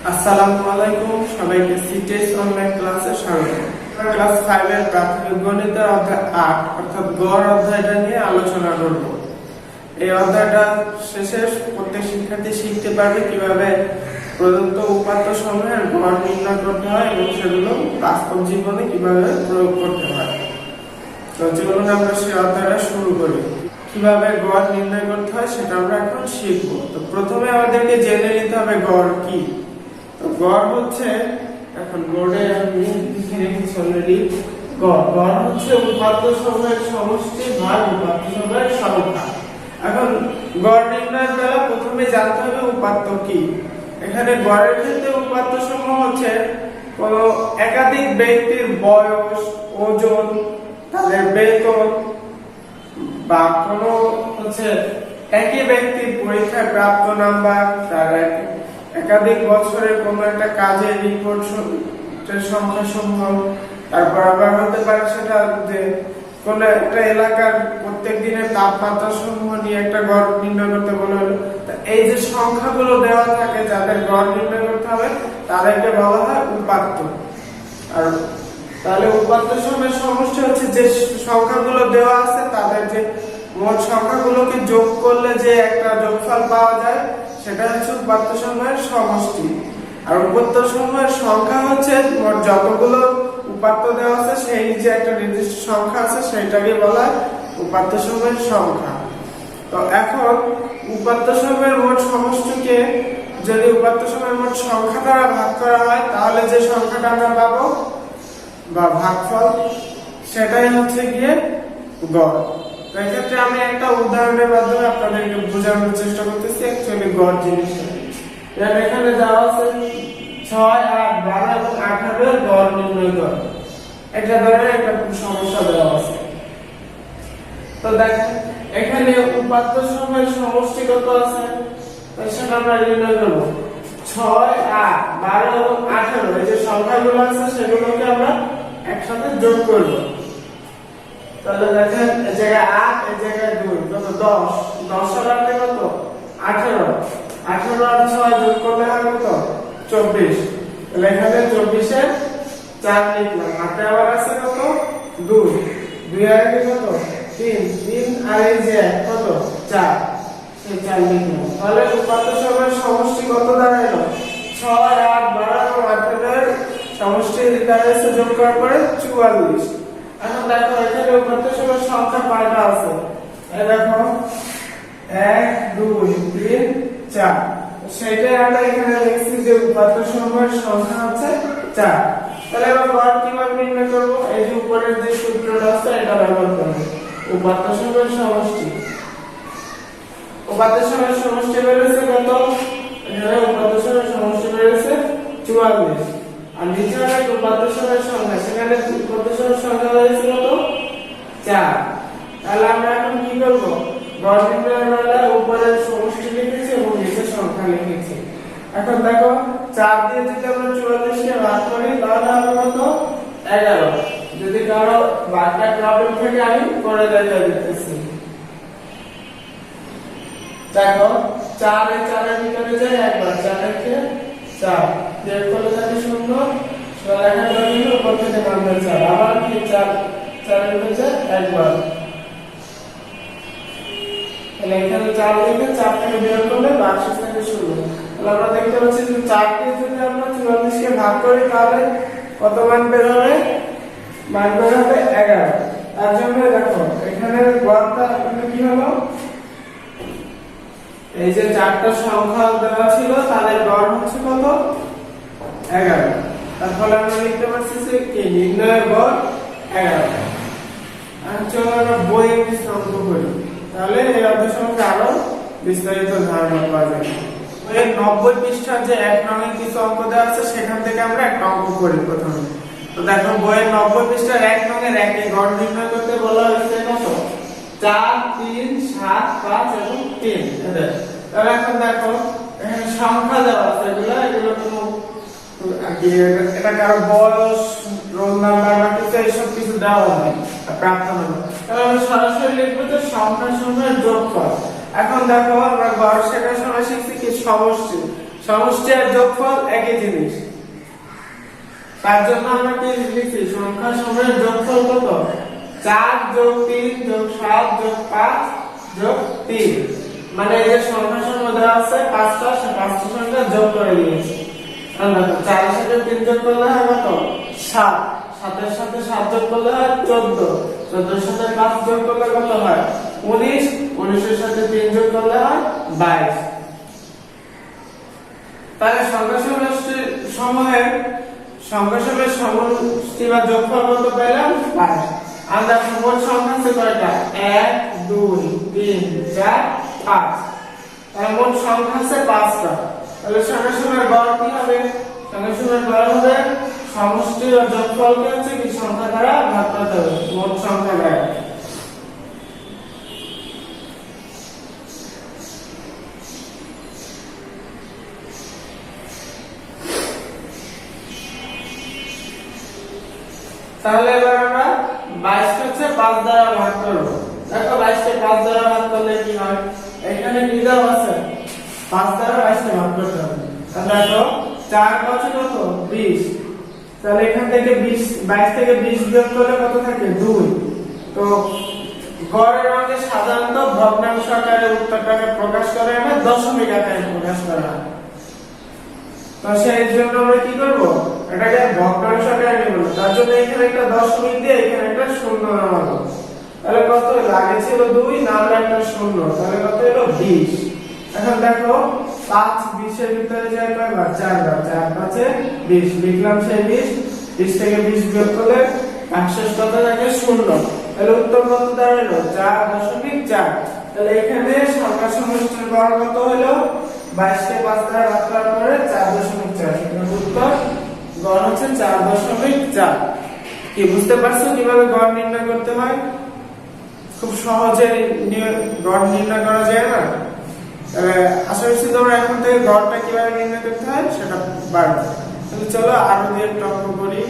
আসসালামু আলাইকুম, সবাইকে সিটিএস অনলাইন ক্লাসে স্বাগত। ক্লাস 5 এর প্রাথমিক গণিতের অধ্যায় 8 অর্থাৎ গড় অধ্যায়টা নিয়ে আলোচনা করব। এই অধ্যায়টা শেষে প্রত্যেক শিক্ষার্থী শিখতে পারবে কিভাবে প্রদত্ত উপাত্ত সমূহের গড় নির্ণয় করতে হয় এবং সেগুলো বাস্তব জীবনে কিভাবে প্রয়োগ করতে হয়। তো চলুন আমরা সেই অধ্যায়টা শুরু করি। কিভাবে গড় নির্ণয় করতে হয় সেটা আমরা এখন শিখব। তো প্রথমে আমাদেরকে জেনে নিতে হবে গড় কি। তো গড় হচ্ছে, এখন বোর্ডে আমি লিখে রেখেছি অলরেডি, গড় হচ্ছে উপাত্ত সমূহের সমষ্টি ভাগ উপাত্ত সমূহের সংখ্যা। এখন গড় নির্ণয়ের বেলা প্রথমে জানতে হবে উপাত্ত কি। এখানে গড়ের ক্ষেত্রে উপাত্ত সমূহ হচ্ছে কোন একাধিক ব্যক্তির বয়স, ওজন, তাদের বেতন, বা কোন হচ্ছে একই ব্যক্তির পরীক্ষায় প্রাপ্ত নাম্বার, তার একাধিক বছরের কোন একটা কাজের রিপোর্টের সংখ্যা সমূহ। তারপর আবার হতে পারে সেটা যে কোন একটা এলাকার প্রত্যেক দিনের তাপমাত্রা সমূহ নিয়ে একটা গড় নির্ণয় করতে বলা হলো। এই যে সংখ্যাগুলো দেওয়া থাকে যাদের গড় নির্ণয় করতে হবে তাদেরকে বলা হয় উপাত্ত। আর তাহলে উপাত্ত সমূহের সমষ্টি হচ্ছে যে সংখ্যাগুলো দেওয়া আছে তাদের যে মোট সংখ্যাগুলোকে যোগ করলে যে একটা যোগফল পাওয়া যায় সেটা হচ্ছে উপাত্ত সমূহের সমষ্টি। আর উপাত্ত সমূহের সংখ্যা হচ্ছে মোট যতগুলো উপাত্ত দেওয়া আছে সেই যে একটা নির্দিষ্ট সংখ্যা আছে সেটাকে বলা হয় উপাত্ত সমূহের সংখ্যা। তো এখন উপাত্ত সমূহের মোট সমষ্টিকে যদি উপাত্ত সমূহের মোট সংখ্যা দ্বারা ভাগ করা হয় তাহলে যে সংখ্যাটা আমরা পাবো বা ভাগফল সেটাই হচ্ছে গিয়ে গড়। তো এক্ষেত্রে আমি একটা উদাহরণের মাধ্যমে আপনাদেরকে বোঝানোর চেষ্টা করতেছি অ্যাকচুয়ালি গড় জিনিসটা। এখানে দেওয়া আছে 6, 8, 12 এবং 18 এর গড় নির্ণয় কর। একটা ধরনের একটা সমস্যা দেওয়া আছে। তো দেখেন এখানে উপাত্ত সমূহের সমষ্টি কত আছে তো সেটা আমরা নির্ণয় করব। 6, 8, 12 এবং 18 এই যে সংখ্যাগুলো আছে সেগুলোকে আমরা একসাথে যোগ করব। তাহলে দেখেন এই জায়গায় 8, এই জায়গায় 2, কত 10, 10 আর 8 কত 18, 18 আর 6 যোগ করলে হয় কত 24। তাহলে এখানে 24 এর 4 লিখলাম, হাতে আবার আছে কত 2, 2 আর 1 কত 3, 3 আর এই যে কত 4, সেই 4 লিখলাম। তাহলে উপাত্ত সমূহের সমষ্টি কত দাঁড়ালো 6, 8, 12 এবং 18 এর সমষ্টি দাঁড়াচ্ছে যোগ করার পরে 44। এখন দেখো এখানে উপাত্ত সমূহের সংখ্যা কয়টা আছে, এই দেখো 1, 2, 3, 4। সেটাই আমরা এখানে লিখছি যে উপাত্ত সমূহের সংখ্যা হচ্ছে 4। তাহলে এবার গড় কিভাবে নির্ণয় করব, এই যে উপরের যে সূত্রটা আছে এটা ব্যবহার করব। উপাত্ত সমূহের সমষ্টি, উপাত্ত সমূহের সমষ্টি বেরিয়েছে কত, এখানে উপাত্ত সমূহের সমষ্টি বেরিয়েছে 44। আর নিচে আছে উপাত্ত সমূহের সংখ্যা, সেখানে উপাত্ত সমূহের সংখ্যা হয়েছে কত 4। তাহলে আমরা এখন কি করব, গড় নির্ণয়ের বেলা উপরের সমষ্টি লিখেছি এবং নিচের সংখ্যা লিখেছি। এখন দেখো 4 দিয়ে যদি আমরা 44 কে ভাগ করি তাহলে হবে কত 11। যদি কারো বারটা প্রবলেম থাকে আমি করে দেখাই দিতেছি। দেখো 4 এর 4 এর ভিতরে যায় একবার, 4 এর কে 4 যোগ করলে থাকে 0, লেখা যাবে উপর থেকে নামবে 4, আবার কি 4 4 এর ভিতরে যায় একবার। তাহলে এখানে 4 থেকে 4 থেকে বিয়োগ করলে বাকি থাকে 0। তাহলে আমরা দেখতে পাচ্ছি যে 4 কে যদি আমরা 44 কে ভাগ করি তাহলে কত মান বের হবে, মান বের হবে 11। তার জন্য দেখো এখানে গড়টা কি হলো, এই যে 4টা সংখ্যা দেওয়া ছিল তাদের গড় হচ্ছে কত 11। তাহলে আমরা লিখতে পারছি যে কি নির্ণয়ের গড় 11। আর চলো আমরা বইয়ে কিছু অঙ্ক করি, তাহলে এই অধ্যায় সম্পর্কে আরো বিস্তারিত ধারণা পাওয়া যাবে। বইয়ের 90 পৃষ্ঠার যে 1 নং কিছু অঙ্ক দেওয়া আছে সেখান থেকে আমরা একটা অঙ্ক করি প্রথমে। তো দেখো বইয়ের 90 পৃষ্ঠার 1 নং এর 1 এ গড় নির্ণয় করতে বলা হয়েছে কত 4, 3, 7, 5 এবং 3। তাহলে এখন দেখো এখানে সংখ্যা দেওয়া আছে, এগুলো কোনো এটা কারো বয়স, রোল নাম্বার বা কিছু এইসব কিছু দেওয়া হয় প্রাপ্ত নাম্বার। তাহলে আমরা সরাসরি লিখবো যে সংখ্যা সমূহের যোগফল। এখন দেখো আমরা গড় শেখার সময় শিখছি কি সমষ্টি, সমষ্টি আর যোগফল একই জিনিস। তার জন্য আমরা কি লিখছি, সংখ্যা সমূহের যোগফল কত, 4 যোগ 3 যোগ 7 যোগ 5 যোগ 3। মানে এই যে সংখ্যা সমূহ দেওয়া আছে 5টা, সে 5টা সংখ্যা যোগ করে নিয়েছি। আমরা 4 এর সাথে 3 যোগ করলে হয় কত, 7। 7 এর সাথে 7 যোগ করলে হয় 14। 14 এর সাথে 5 যোগ করলে কত হয় 19। 19 এর সাথে 3 যোগ করলে হয় 22। তাহলে সংখ্যা সমূহের সমষ্টি বা যোগফল কত পেলাম, 22। আমরা মোট সংখ্যা আছে কয়টা, 1 2 3 4 5। তাহলে মোট সংখ্যা আছে 5টা। তাহলে সংখ্যা সমূহের গড় কি হবে, সংখ্যা সমূহের গড় হবে সমষ্টি ও যোগফলকে হচ্ছে কি সংখ্যা দ্বারা ভাগ করতে হবে, মোট সংখ্যা দ্বারা। তাহলে এবার আমরা 22 কে হচ্ছে 5 দ্বারা ভাগ করব। দেখো 22 কে 5 দ্বারা ভাগ করলে কি হয়, এখানে কি দেওয়া আছে, 5 দ্বারা 22 কে ভাগ করতে হবে। তাহলে দেখো 4 5 কত 20। তাহলে এখান থেকে 22 থেকে 20 বিয়োগ করলে কত থাকে 2। তো গড়ের মধ্যে সাধারণত ভগ্নাংশ আকারে উত্তরটাকে প্রকাশ করে না, দশমিক আকারে প্রকাশ করা হয়। তো সেই জন্য আমরা কি করব, এটাকে ভগ্নাংশ আকারে নিব। তার জন্য এখানে একটা দশমিক দিয়ে এখানে একটা শূন্য নামাবো। তাহলে কত হলো, আগে ছিল 2, নামলে একটা শূন্য, তাহলে কত হলো 20। এখন দেখো 5 20 এর ভিতরে যায় কয়বার, 4 বার। 4 5 এ 20 লিখলাম, সেই 20। 20 থেকে 20 বিয়োগ করলে ভাগশেষ কত থাকে 0। তাহলে উত্তর কত দাঁড়ালো, 4.4। তাহলে এখানে সংখ্যা সমষ্টির গড় কত হলো, 22 কে 5 দ্বারা ভাগ করার পরে 4.4। এর উত্তর গড় হচ্ছে 4.4। কি বুঝতে পারছো কিভাবে গড় নির্ণয় করতে হয়? খুব সহজে গড় নির্ণয় করা যায় না। আশা করছি তোমরা এখন থেকে গড়টা কিভাবে নির্ণয় করতে হয় সেটা পারবে। তাহলে চলো আরো দিয়ে অঙ্ক করি,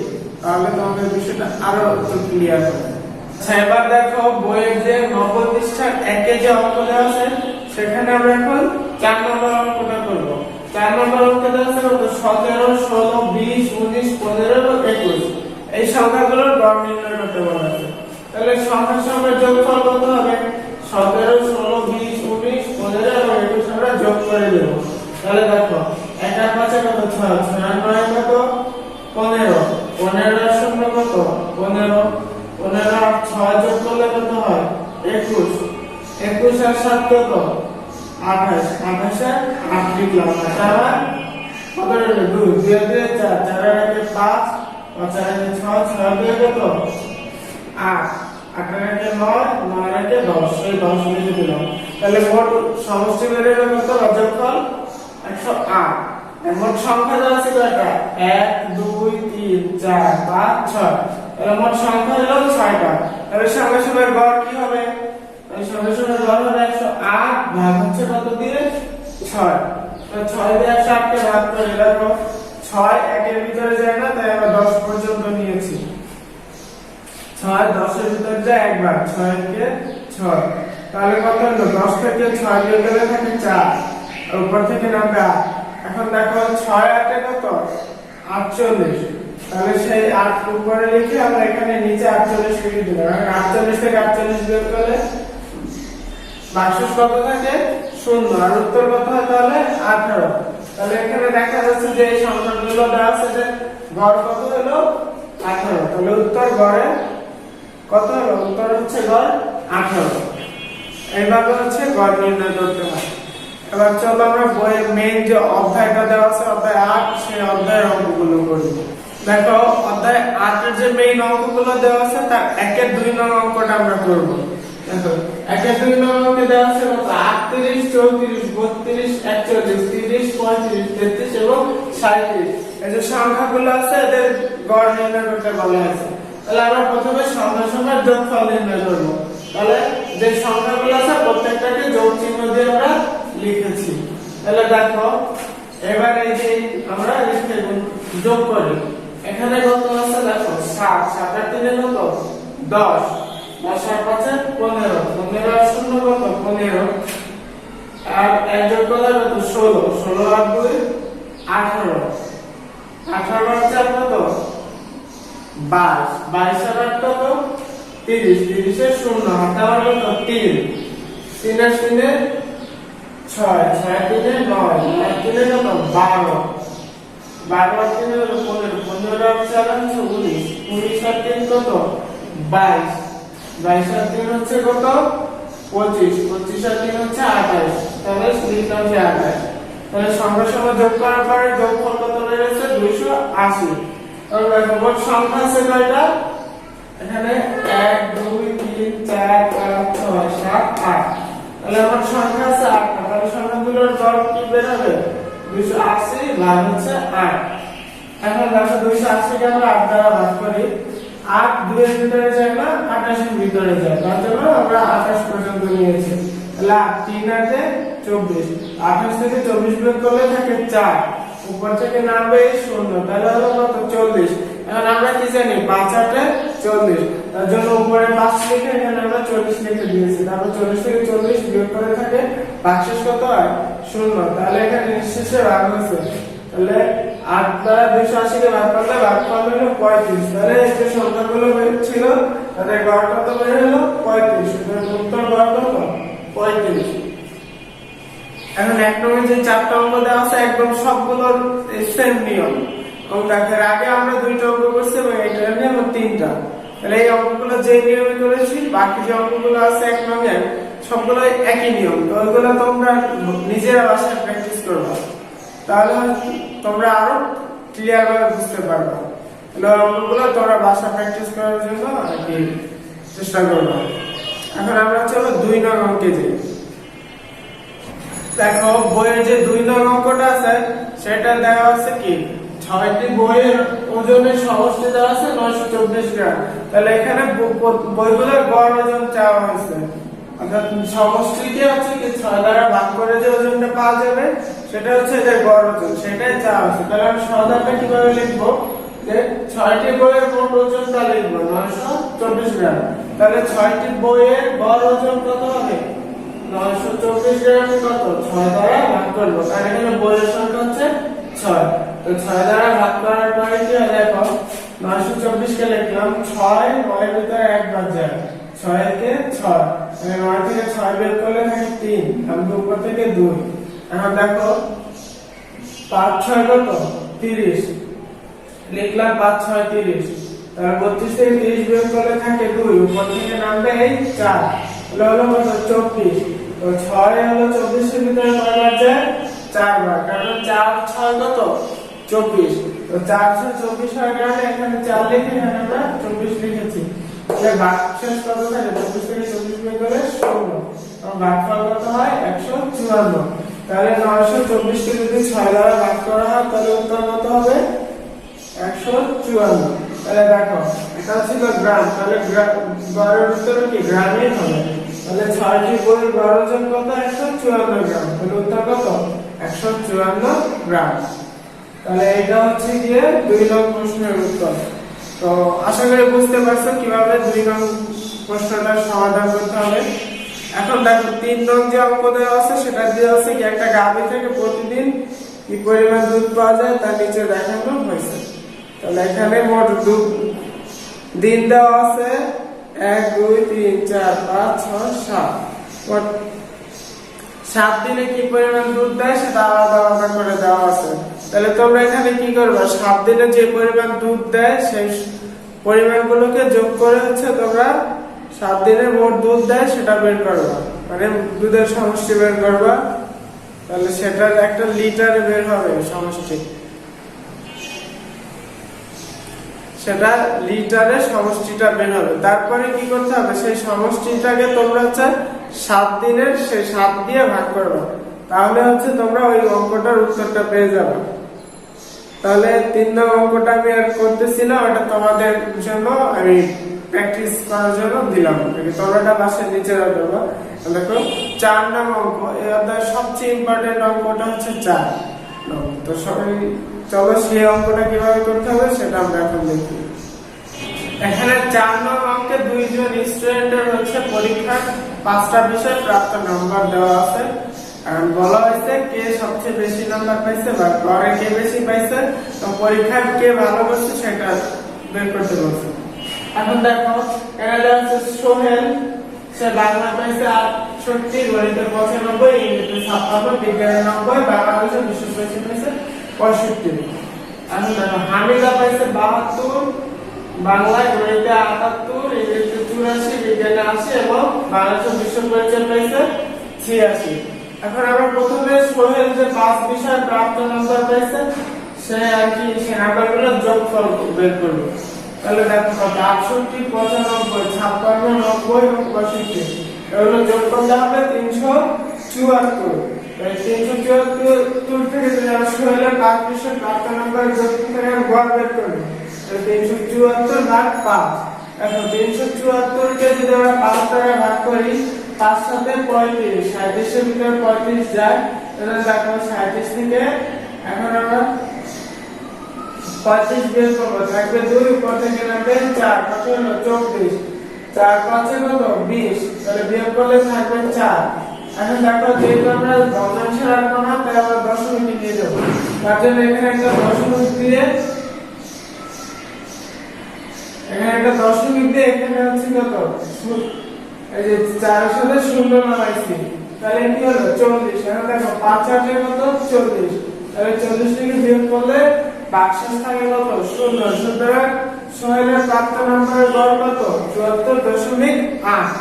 তাহলে তোমাদের বিষয়টা আরো একটু ক্লিয়ার হবে। আচ্ছা, এবার দেখো বইয়ের যে 90 পৃষ্ঠার 1 যে অঙ্ক দেওয়া আছে, সেখানে আমরা এখন 4 নম্বর অঙ্কটা করব। 4 নম্বর অঙ্ক দেওয়া আছে কত, 17 16 20 19 15 এবং 21। এই সংখ্যাগুলোর গড় নির্ণয় করতে বলা আছে। তাহলে সংখ্যা সমূহের যোগফল কত হবে, 17 16 20 19 15 এবং 21 আমরা যোগ করে দেব। তাহলে দেখো 1 আর 5 কত, 6 6 আর 9 কত 15 15 আর 0 কত 15 15 আর 6 যোগ করলে কত হয় 21 21 আর 7 কত 28 28 আর 8 লিখলাম। আবার কত হলো 2 2 2 4 4 আর 1 5 5 আর 1 6 6 আর 2 কত 8 8 আর 1 9 9 আর 1 10 এই 10 লিখে দিলাম। তাহলে মোট সমষ্টি বের হলো কত, যোগফল 108। মোট সংখ্যা দেওয়া আছে কয়টা, 1 2 3 4 5 6। তাহলে মোট সংখ্যা হলো 6টা। তাহলে সংখ্যা সমূহের গড় কি হবে, এই সংখ্যা সমূহের গড় হবে 108 ভাগ হচ্ছে কত দিয়ে 6। তো 6 দিয়ে 108 কে ভাগ করে দেখো 6 1 এর ভিতরে যায় না, তাই আমরা 10 পর্যন্ত নিয়েছি। 6 10 এর ভিতরে যায় একবার, 6 কে 6। তাহলে কত হলো, 10 থেকে 6 বিয়োগ করলে থাকে 4 আর উপর থেকে নামবে 8। এখন দেখো 6 8 এ কত 48। তাহলে সেই 8 উপরে লিখে আমরা এখানে নিচে 48 লিখে দিলাম। 48 থেকে 48 বিয়োগ করলে ভাগশেষ কত থাকে 0 আর উত্তর কত হয় তাহলে 18। তাহলে এখানে দেখা যাচ্ছে যে এই সংখ্যাগুলো দেওয়া আছে যে গড় কত হলো 18। তাহলে উত্তর গড়ে কত হলো, উত্তর হচ্ছে গড় 18। এইভাবে হচ্ছে গড় নির্ণয় করতে হয়। এবার চলো আমরা বইয়ের মেইন যে অধ্যায়টা দেওয়া আছে অধ্যায় 8, সেই অধ্যায়ের অঙ্কগুলো করি। দেখো অধ্যায় 8 এর যে মেইন অঙ্কগুলো দেওয়া আছে তার 1 এর 2 নং অঙ্কটা আমরা করব। দেখো 1 এর 2 নং অঙ্কে দেওয়া আছে কত, 38 34 32 41 30 35 33 এবং 37। এই যে সংখ্যাগুলো আছে এদের গড় নির্ণয় করতে বলা আছে। তাহলে আমরা প্রথমে সংখ্যা সমূহের যোগফল নির্ণয় করব। তাহলে যে সংখ্যাগুলো আছে প্রত্যেকটাকে যোগ চিহ্ন দিয়ে আমরা লিখেছি। তাহলে দেখো এবার এই যে আমরা লিখে যোগ করি। এখানে কত আছে দেখো 7 7 আর 3 কত 10 10 আর 5 15 15 আর 0 কত 15 আর 1 যোগ করলে কত 16 16 আর 2 18 18 হচ্ছে কত 22 22 আর কত 30 30 এর শূন্য হাতে আমার কত 3 3 এর শূন্যে 6 6 3 এ 9 আর 3 এ কত 12 12 আর 3 এ 15 15 আর 4 হচ্ছে 19 19 আর 3 কত 22 22 আর 3 হচ্ছে কত 25 25 আর 3 হচ্ছে 28 তাহলে লিখলাম যে 28 তাহলে সংখ্যার সঙ্গে যোগ করার পরে যোগফল কত হয়ে গেছে 280 তাহলে মোট সংখ্যা আছে কয়টা এখানে 1 2 3 4 5 6 7 8 তাহলে মোট সংখ্যা আছে 8 তাহলে সংখ্যাগুলোর গড় কি বের হবে 280 ভাগ হচ্ছে 8 এখন দেখো 280 কে আমরা 8 দ্বারা ভাগ করি 8 2 এর ভিতরে যায় না 28 এর ভিতরে যায় তার জন্য আমরা 28 পর্যন্ত নিয়েছি তাহলে 3 আছে 24 28 থেকে 24 বিয়োগ করলে থাকে 4 উপর থেকে নামবে 0 তাহলে হলো কত 40 এখন আমরা কি জানি 5 8 40 তার জন্য উপরে 5 লিখে এখানে আমরা 40 লিখে দিয়েছি তারপর 40 থেকে 40 বিয়োগ করে থাকে ভাগশেষ কত হয় 0 তাহলে এখানে নিঃশেষে ভাগ হচ্ছে তাহলে 8 দ্বারা 280 কে ভাগ করলে ভাগফল হলো 35 তাহলে এই যে সংখ্যাগুলো ছিল তাদের গড় কত বের হলো 35 সুতরাং উত্তর গড় কত 35 এখন এক নম্বরে যে চারটা অঙ্ক দেওয়া আছে একদম সবগুলোর সেম নিয়ম এবং দেখের আগে আমরা দুইটা অঙ্ক করছি এবং এটা নিয়ে আমরা তিনটা তাহলে এই অঙ্কগুলো যে নিয়মে করেছি বাকি যে অঙ্কগুলো আছে এক নম্বরে সবগুলো একই নিয়ম তো ওইগুলো তোমরা নিজেরা বাসায় প্র্যাকটিস করবে তাহলে তোমরা আরো ক্লিয়ার ভাবে বুঝতে পারবে তাহলে অঙ্কগুলো তোমরা বাসায় প্র্যাকটিস করার জন্য আর কি চেষ্টা করবে এখন আমরা চলো 2 নং অঙ্কে যাই দেখো বইয়ের যে 2 নং অঙ্কটা আছে সেটা দেওয়া আছে কি 6টি বইয়ের ওজনের সমষ্টি দেওয়া আছে 924 গ্রাম তাহলে এখানে বইগুলোর গড় ওজন চাওয়া হয়েছে অর্থাৎ সমষ্টিটি হচ্ছে কি 6 দ্বারা ভাগ করে যে ওজনটা পাওয়া যাবে সেটা হচ্ছে এর গড় ওজন সেটাই চাওয়া হয়েছে তাহলে আমরা সমাধানটা কিভাবে লিখবো যে 6টি বইয়ের মোট ওজনটা লিখবো 924 গ্রাম তাহলে 6টি বইয়ের গড় ওজন কত হবে 924 গ্রাম কত 6 দ্বারা ভাগ করব কারণ এখানে বইয়ের সংখ্যা হচ্ছে 6 তো 6 দ্বারা ভাগ করার পরে কি হয় দেখো 924 কে লিখলাম 6 9 এর ভিতরে 1 বাদ যায় 6 কে 6 মানে 9 থেকে 6 বের করলে থাকে 3 আর উপর থেকে 2 এখন দেখো 5 6 কত 30 লিখলাম 5 6 30 তাহলে 32 থেকে 30 বের করলে থাকে 2 উপর থেকে নামবে এই 4 হলো কত 24 তো 6 হলো 24 এর ভিতরে কয়বার যায় 4 বার কারণ 4 6 কত 24 তো 4 6 24 হয় কারণে এখানে 4 লিখে এখানে আমরা 24 লিখেছি তাহলে ভাগশেষ কত থাকে 24 থেকে 24 বিয়োগ করলে 16 এবং ভাগফল কত হয় 154 তাহলে 924 কে যদি 6 দ্বারা ভাগ করা হয় তাহলে উত্তর কত হবে 154 তাহলে দেখো এটা ছিল গ্রাম তাহলে গড়ের উত্তর কি গ্রামই হবে তাহলে 6টি বইয়ের গড় ওজন কত 154 গ্রাম তাহলে উত্তর কত 154 গ্রাম তাহলে এটা হচ্ছে গিয়ে 2 নং প্রশ্নের উত্তর তো আশা করি বুঝতে পারছো কিভাবে 2 নং প্রশ্নটার সমাধান করতে হবে এখন দেখো 3 নং যে অঙ্ক দেওয়া আছে সেটা দেওয়া আছে কি একটা গাভী থেকে প্রতিদিন কি পরিমাণ দুধ পাওয়া যায় তা নিচে দেখানো হয়েছে তাহলে এখানে মোট দুধ দিন দেওয়া আছে 1 2 3 4 5 6 7 মোট 7 দিনে কি পরিমাণ দুধ দেয় সেটা আলাদা আলাদা করে দেওয়া আছে তাহলে তোমরা এখানে কি করবে 7 দিনে যে পরিমাণ দুধ দেয় সেই পরিমাণগুলোকে যোগ করে হচ্ছে তোমরা 7 দিনে মোট দুধ দেয় সেটা বের করবা মানে দুধের সমষ্টি বের করবা তাহলে সেটার একটা লিটারে বের হবে সমষ্টি সেটা লিটারে সমষ্টিটা বের হবে তারপরে কি করতে হবে সেই সমষ্টিটাকে তোমরা হচ্ছে 7 দিনের সেই 7 দিয়ে ভাগ করবে তাহলে হচ্ছে তোমরা ওই অঙ্কটার উত্তরটা পেয়ে যাবে তাহলে 3 নং অঙ্কটা আমি আর করতেছি না ওটা তোমাদের জন্য আমি প্র্যাকটিস করার জন্য দিলাম তোমরা এটা বাসায় নিচে রাখবে দেখো 4 নং অঙ্ক এই অধ্যায়ের সবচেয়ে ইম্পর্টেন্ট অঙ্কটা হচ্ছে 4 তো সবাই চলো সেই অঙ্কটা কিভাবে করতে হবে সেটা আমরা এখন দেখি এখানে 4 নং অঙ্কে দুইজন স্টুডেন্টের হচ্ছে পরীক্ষার 5টা বিষয়ে প্রাপ্ত নাম্বার দেওয়া আছে কারণ বলা হয়েছে কে সবচেয়ে বেশি নাম্বার পাইছে বা গড়ে কে বেশি পাইছে, তো পরীক্ষায় কে ভালো করছে সেটা বের করতে বলছে। এখন দেখো এখানে দেওয়া আছে সোহেল, সে বাংলা পাইছে 68, গণিতে 95, ইংরেজিতে 56, বিজ্ঞানে 90, বাংলাদেশে বিশ্ব পাইছে 65। এখন দেখো হামিদা পাইছে 72, বাংলায় গণিতে 78, ইংরেজিতে 84, বিজ্ঞানে 80 এবং বাংলাদেশে বিশ্ব পরিচয় পাইছে 86। এখন আমরা প্রথমে সোহেল যে 5 বিষয়ে প্রাপ্ত নাম্বার পাইছে সে আর কি সে নাম্বারগুলো যোগফল বের করব। তাহলে দেখো 68, 95, 56, 90 এবং 65 এগুলো যোগ করলে হবে 374। এই 374 থেকে যদি আমরা সোহেলের 5 বিষয়ে প্রাপ্ত নাম্বার যোগ করে গড় বের করব, তাহলে 374 ভাগ 5। এখন 374 কে যদি আমরা 5 দ্বারা ভাগ করি, 5 সাথে 35, 37 এর ভিতরে 35 যায়, তাহলে দেখো 37 থেকে এখন আমরা 25 বের করবো, থাকবে 2, উপর থেকে নামবে 4, কত হলো 24, 4 5 কত 20, তাহলে বিয়োগ করলে থাকবে 4। এখন দেখো যেহেতু আমরা ভগ্নাংশ রাখবো না তাই আমরা দশমিক দিয়ে দেবো, তার জন্য এখানে একটা দশমিক দিয়ে এখানে হচ্ছে কত এই যে 4 এর সাথে 0 নামাইছি, তাহলে কি হলো 40। এখন দেখো 5 8 কত 40, তাহলে 40 থেকে বিয়োগ করলে বাক্সের থাকে কত 0। সুতরাং সোহেলের প্রাপ্ত নাম্বারের গড় কত 74.8।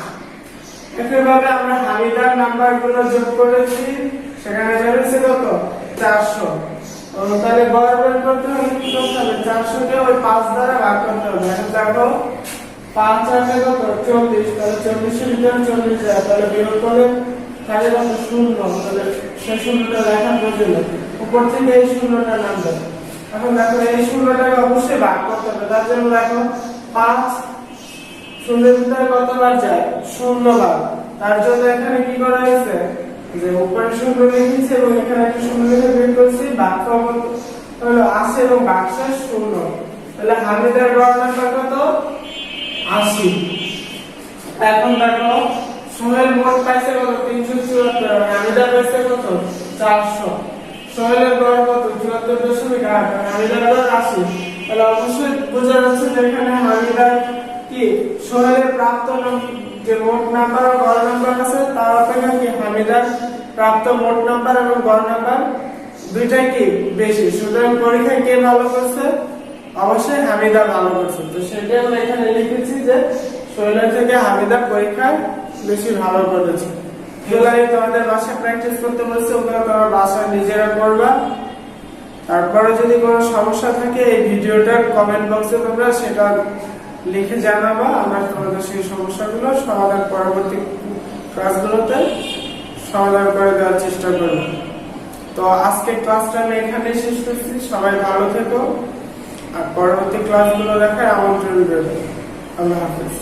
একইভাবে আমরা হামিদার নাম্বারগুলো যোগ করেছি, সেখানে বেরিয়েছে কত 400। তাহলে গড় বের করতে হলে কি করতে হবে, 400 কে ওই 5 দ্বারা ভাগ করতে হবে। এখন দেখো 5 8 কত 40, তাহলে 40 এর ভিতরে 40 যায়, তাহলে বিয়োগ করলে তাহলে কত 0, তাহলে সেই শূন্যটা লেখার প্রয়োজন নেই, উপর থেকে এই শূন্যটা নামবে। এখন দেখো এই শূন্যটাকে অবশ্যই ভাগ করতে হবে, তার জন্য দেখো 5 শূন্যের ভিতরে কতবার যায় 0 বার, তার জন্য এখানে কি করা হয়েছে যে উপরে 0 লিখেছি এবং এখানে একটা 0 লিখে বের করছি, ভাগফল হলো 80 এবং ভাগশেষ 0। তাহলে হামিদার গড় নাম্বার কত 80। এখন দেখো সোহেল মোট পাইছে কত 374, হামিদা পাইছে কত 400। সোহেলের গড় কত 74.8, হামিদার গড় 80। তাহলে অবশ্যই বোঝা যাচ্ছে যে এখানে হামিদার কি সোহেলের প্রাপ্ত যে মোট নাম্বার ও গড় নাম্বার আছে তার অপেক্ষা কি হামিদার প্রাপ্ত মোট নাম্বার এবং গড় নাম্বার দুইটাই কি বেশি। সুতরাং পরীক্ষায় কে ভালো করছে, অবশ্যই হামিদা ভালো করছে। তো সেটাই আমরা এখানে লিখেছি যে সোহেলের থেকে হামিদা পরীক্ষায় বেশি ভালো করেছে। এগুলাই তোমাদের বাসায় প্র্যাকটিস করতে বলছে, ওগুলো তোমরা বাসায় নিজেরা করবা। তারপরে যদি কোনো সমস্যা থাকে এই ভিডিওটার কমেন্ট বক্সে তোমরা সেটা লিখে জানাবা, আমরা তোমাদের সেই সমস্যাগুলো সমাধান পরবর্তী ক্লাসগুলোতে সমাধান করে দেওয়ার চেষ্টা করব। তো আজকে ক্লাসটা আমি এখানে শেষ করছি, সবাই ভালো থেকো আর পরবর্তী ক্লাসগুলো দেখার আমন্ত্রণ রইল। আল্লাহ হাফেজ।